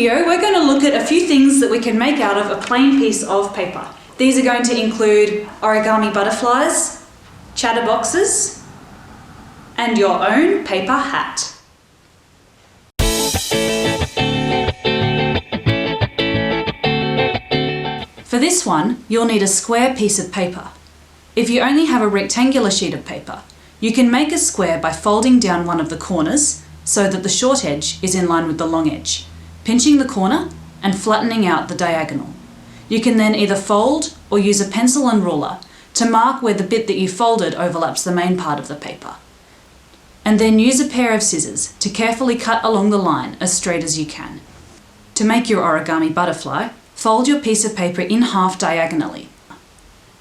video, we're going to look at a few things that we can make out of a plain piece of paper. These are going to include origami butterflies, chatterboxes, and your own paper hat. For this one, you'll need a square piece of paper. If you only have a rectangular sheet of paper, you can make a square by folding down one of the corners so that the short edge is in line with the long edge, pinching the corner and flattening out the diagonal. You can then either fold or use a pencil and ruler to mark where the bit that you folded overlaps the main part of the paper. And then use a pair of scissors to carefully cut along the line as straight as you can. To make your origami butterfly, fold your piece of paper in half diagonally.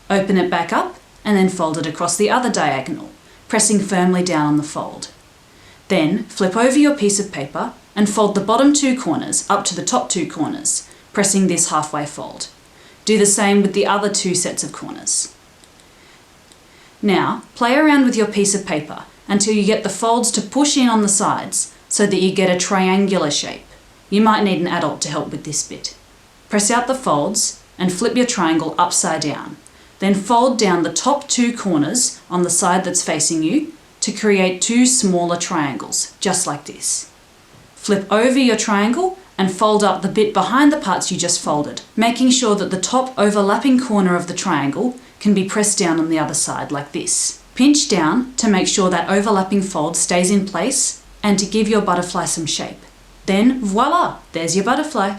Open it back up and then fold it across the other diagonal, pressing firmly down on the fold. Then flip over your piece of paper and fold the bottom two corners up to the top two corners, pressing this halfway fold. Do the same with the other two sets of corners. Now, play around with your piece of paper until you get the folds to push in on the sides so that you get a triangular shape. You might need an adult to help with this bit. Press out the folds and flip your triangle upside down. Then fold down the top two corners on the side that's facing you to create two smaller triangles, just like this. Flip over your triangle and fold up the bit behind the parts you just folded, making sure that the top overlapping corner of the triangle can be pressed down on the other side like this. Pinch down to make sure that overlapping fold stays in place and to give your butterfly some shape. Then voila, there's your butterfly.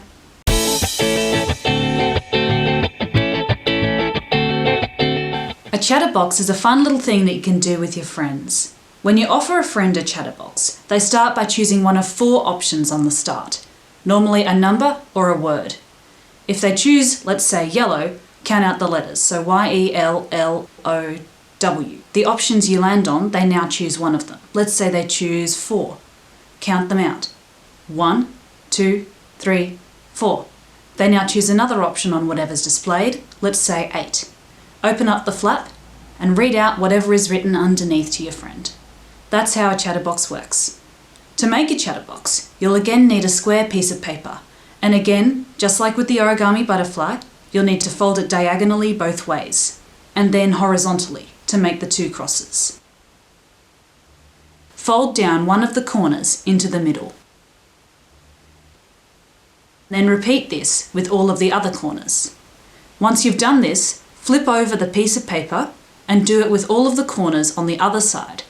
A chatterbox is a fun little thing that you can do with your friends. When you offer a friend a chatterbox, they start by choosing one of 4 options on the start, normally a number or a word. If they choose, let's say, yellow, count out the letters, so Y-E-L-L-O-W. The options you land on, they now choose one of them. Let's say they choose 4. Count them out. 1, 2, 3, 4. They now choose another option on whatever's displayed, let's say 8. Open up the flap and read out whatever is written underneath to your friend. That's how a chatterbox works. To make a chatterbox, you'll again need a square piece of paper. And again, just like with the origami butterfly, you'll need to fold it diagonally both ways, and then horizontally to make the 2 crosses. Fold down one of the corners into the middle. Then repeat this with all of the other corners. Once you've done this, flip over the piece of paper and do it with all of the corners on the other side.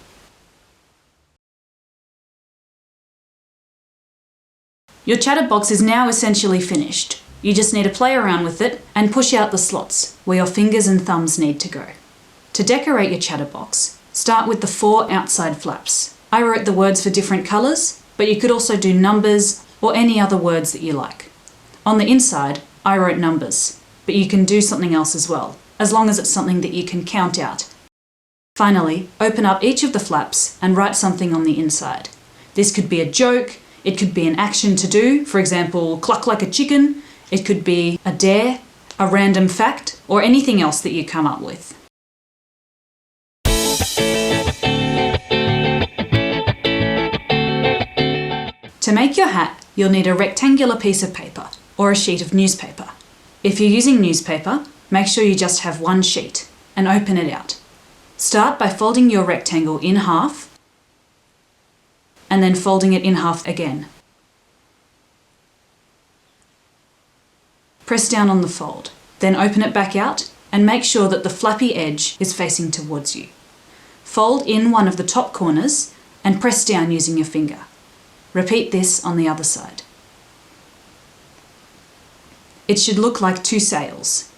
Your chatterbox is now essentially finished. You just need to play around with it and push out the slots where your fingers and thumbs need to go. To decorate your chatterbox, start with the 4 outside flaps. I wrote the words for different colours, but you could also do numbers or any other words that you like. On the inside, I wrote numbers, but you can do something else as well, as long as it's something that you can count out. Finally, open up each of the flaps and write something on the inside. This could be a joke, it could be an action to do, for example, cluck like a chicken. It could be a dare, a random fact, or anything else that you come up with. To make your hat, you'll need a rectangular piece of paper or a sheet of newspaper. If you're using newspaper, make sure you just have one sheet and open it out. Start by folding your rectangle in half and then folding it in half again. Press down on the fold, then open it back out and make sure that the flappy edge is facing towards you. Fold in one of the top corners and press down using your finger. Repeat this on the other side. It should look like 2 sails.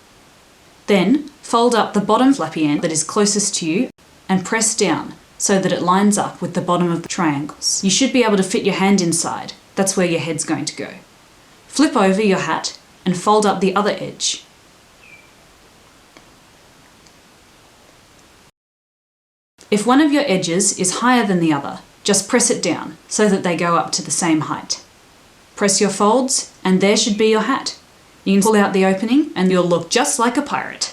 Then fold up the bottom flappy end that is closest to you and press down so that it lines up with the bottom of the triangles. You should be able to fit your hand inside. That's where your head's going to go. Flip over your hat and fold up the other edge. If one of your edges is higher than the other, just press it down so that they go up to the same height. Press your folds and there should be your hat. You can pull out the opening and you'll look just like a pirate.